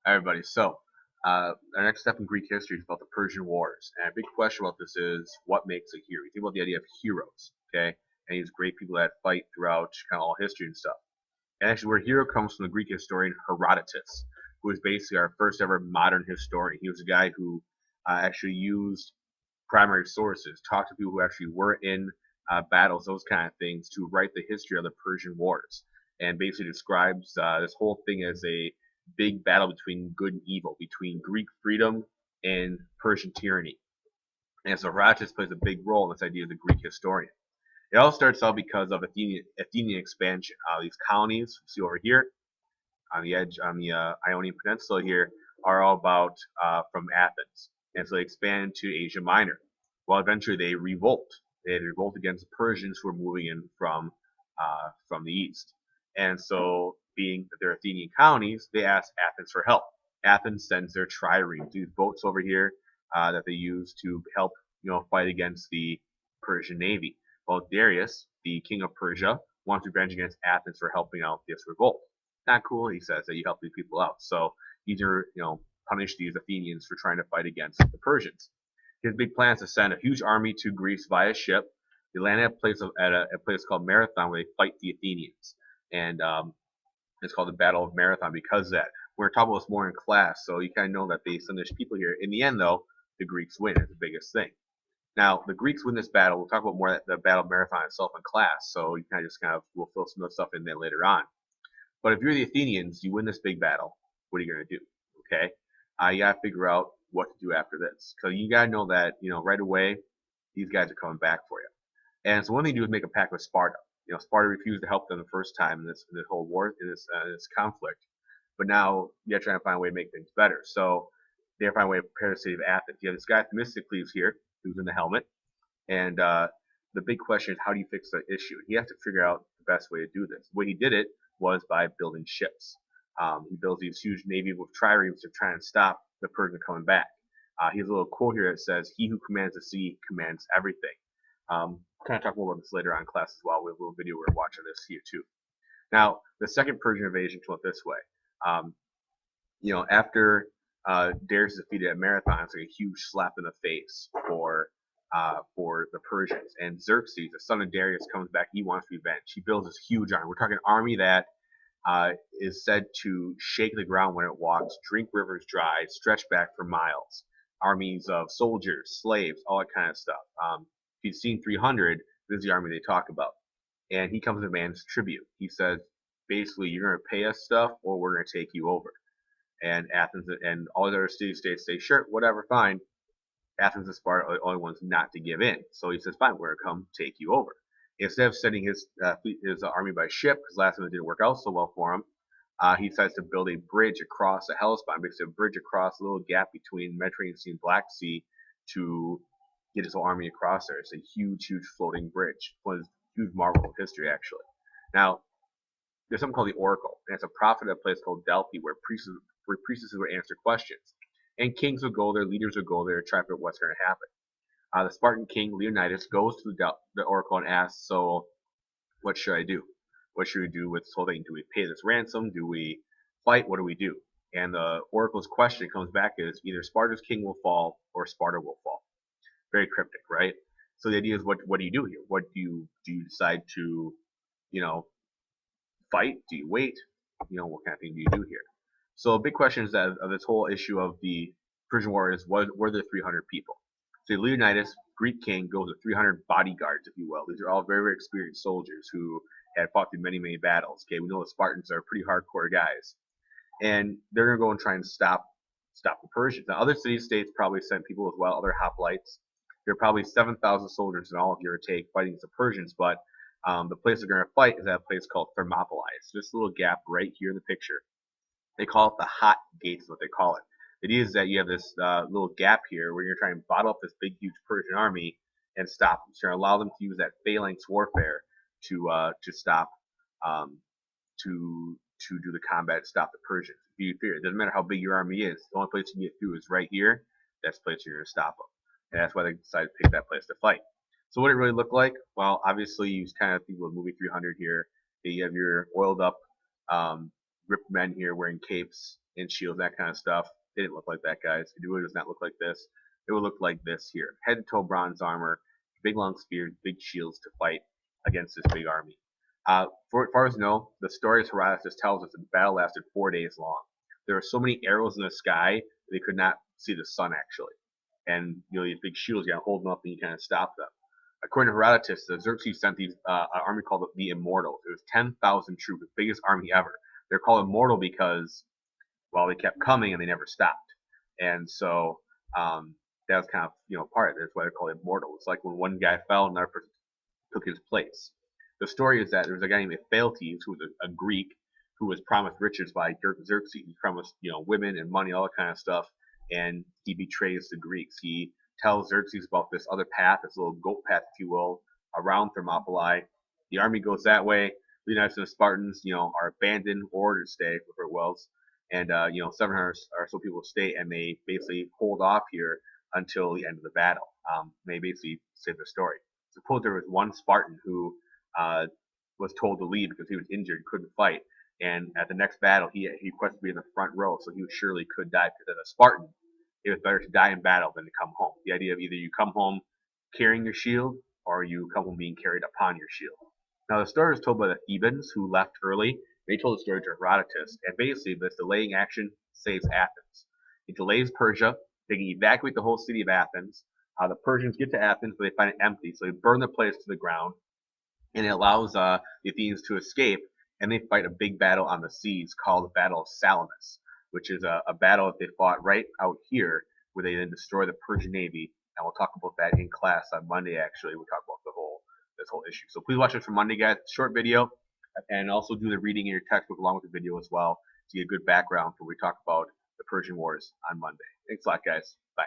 Everybody. Our next step in Greek history is about the Persian Wars. And a big question about this is what makes a hero? You think about the idea of heroes, okay? And these great people that fight throughout kind of all history and stuff. And actually, where hero comes from the Greek historian Herodotus, who is basically our first ever modern historian. He was a guy who actually used primary sources, talked to people who actually were in battles, those kind of things, to write the history of the Persian Wars, and basically describes this whole thing as a big battle between good and evil, between Greek freedom and Persian tyranny. And so Herodotus plays a big role in this idea of the Greek historian. It all starts out because of Athenian expansion. These colonies, you see over here on the edge, on the Ionian Peninsula here, are all about from Athens. And so they expand to Asia Minor. Well, eventually they revolt. They revolt against the Persians who were moving in from the east. And so, being that they're Athenian colonies, they ask Athens for help. Athens sends their triremes, these boats over here that they use to help, fight against the Persian navy. Well, Darius, the king of Persia, wants revenge against Athens for helping out this revolt. Not cool, he says, that you help these people out. So he's punish these Athenians for trying to fight against the Persians. His big plan is to send a huge army to Greece via ship. They land at a place called Marathon where they fight the Athenians. And it's called the Battle of Marathon because of that. We're talking about this more in class, so you kind of know that they send their people here. In the end, though, the Greeks win. It's the biggest thing. Now, the Greeks win this battle. We'll talk about more the Battle of Marathon itself in class, so you we'll fill some of the stuff in there later on. But if you're the Athenians, you win this big battle. What are you going to do? Okay, you got to figure out what to do after this. So you got to know that right away these guys are coming back for you. And so one thing to do is make a pact with Sparta. Sparta refused to help them the first time in this whole war, in this conflict. But now you got to try to find a way to make things better. So they find a way to prepare the city of Athens. You have this guy Themistocles here, who's in the helmet, and the big question is how do you fix the issue? He has to figure out the best way to do this. The way he did it was by building ships. He builds these huge navy with triremes to try and stop the Persians coming back. He has a little quote here that says, "He who commands the sea commands everything." Kind of talk more about this later on in class as well. We have a little video we're watching this here too. Now, the second Persian invasion came out this way. After Darius is defeated at Marathon, it's like a huge slap in the face for the Persians. And Xerxes, the son of Darius, comes back. He wants revenge. He builds this huge army. We're talking army that is said to shake the ground when it walks, drink rivers dry, stretch back for miles. Armies of soldiers, slaves, all that kind of stuff. If you've seen 300, this is the army they talk about. And he comes and demands tribute. He says, basically, you're going to pay us stuff or we're going to take you over. And Athens and all the other city-states say, sure, whatever, fine. Athens and Sparta are the only ones not to give in. So he says, fine, we're going to come take you over. Instead of sending his army by ship, because last time it didn't work out so well for him, he decides to build a bridge across the Hellespont, basically a bridge across a little gap between Mediterranean Sea and Black Sea to get his whole army across there. It's a huge, huge floating bridge. One of the huge marvel of history, actually. Now, there's something called the Oracle, and it's a prophet at a place called Delphi where priestesses would answer questions. And kings would go there, leaders would go there to try to figure out what's going to happen. The Spartan king Leonidas goes to the Oracle and asks, so what should I do? What should we do with this whole thing? Do we pay this ransom? Do we fight? What do we do? And the Oracle's question comes back is either Sparta's king will fall or Sparta will fall. Very cryptic, right? So the idea is what do you do here? What do you decide to, fight? Do you wait? What kind of thing do you do here? So a big question is that of this whole issue of the Persian War is were there 300 people? So Leonidas, Greek king, goes with 300 bodyguards, if you will. These are all very, very experienced soldiers who had fought through many, many battles. Okay, we know the Spartans are pretty hardcore guys, and they're gonna go and try and stop the Persians. Now, other city-states probably sent people as well, other hoplites. There are probably 7,000 soldiers in all of your take fighting against the Persians, but the place they're gonna fight is at a place called Thermopylae. It's this little gap right here in the picture. They call it the Hot Gates, is what they call it. The idea is that you have this little gap here where you're trying to bottle up this big, huge Persian army and stop them. So you're going to allow them to use that phalanx warfare to stop, to do the combat to stop the Persians. If you fear, it doesn't matter how big your army is. The only place you can get through is right here. That's the place you're going to stop them. And that's why they decided to pick that place to fight. So what did it really look like? Well, obviously, you kind of think of movie 300 here. You have your oiled up ripped men here wearing capes and shields, that kind of stuff. They didn't look like that, guys. It really does not look like this. It would look like this here. Head to toe bronze armor, big long spears, big shields to fight against this big army. For as far as we know, the story as Herodotus tells us that the battle lasted 4 days long. There were so many arrows in the sky they could not see the sun actually, and these big shields you got to hold them up and you kind of stop them. According to Herodotus, Xerxes sent these an army called the Immortals. It was 10,000 troops, the biggest army ever. They're called immortal because, well, they kept coming and they never stopped, and so that was kind of part of it. That's why they're called immortal. It's like when one guy fell, another person took his place. The story is that there was a guy named Ephialtes who was a Greek who was promised riches by Xerxes. He promised women and money, all that kind of stuff, and he betrays the Greeks. He tells Xerxes about this other path, this little goat path, if you will, around Thermopylae. The army goes that way. Leonidas and the Spartans, are abandoned or to stay, whoever it was. And 700 or so people stay, and they basically hold off here until the end of the battle. They basically save the story. Suppose there was one Spartan who was told to leave because he was injured, couldn't fight, and at the next battle he requested to be in the front row, so he surely could die, because as a Spartan, it was better to die in battle than to come home. The idea of either you come home carrying your shield or you come home being carried upon your shield. Now the story was told by the Thebans who left early. They told the story to Herodotus, and basically this delaying action saves Athens. It delays Persia. They can evacuate the whole city of Athens. The Persians get to Athens, but they find it empty, so they burn the place to the ground, and it allows the Athenians to escape, and they fight a big battle on the seas called the Battle of Salamis, which is a battle that they fought right out here, where they then destroy the Persian navy, and we'll talk about that in class on Monday. Actually, we'll talk about this whole issue. So please watch this for Monday, guys. Short video, and also do the reading in your textbook along with the video as well, to get a good background for when we talk about the Persian Wars on Monday. Thanks a lot, guys. Bye.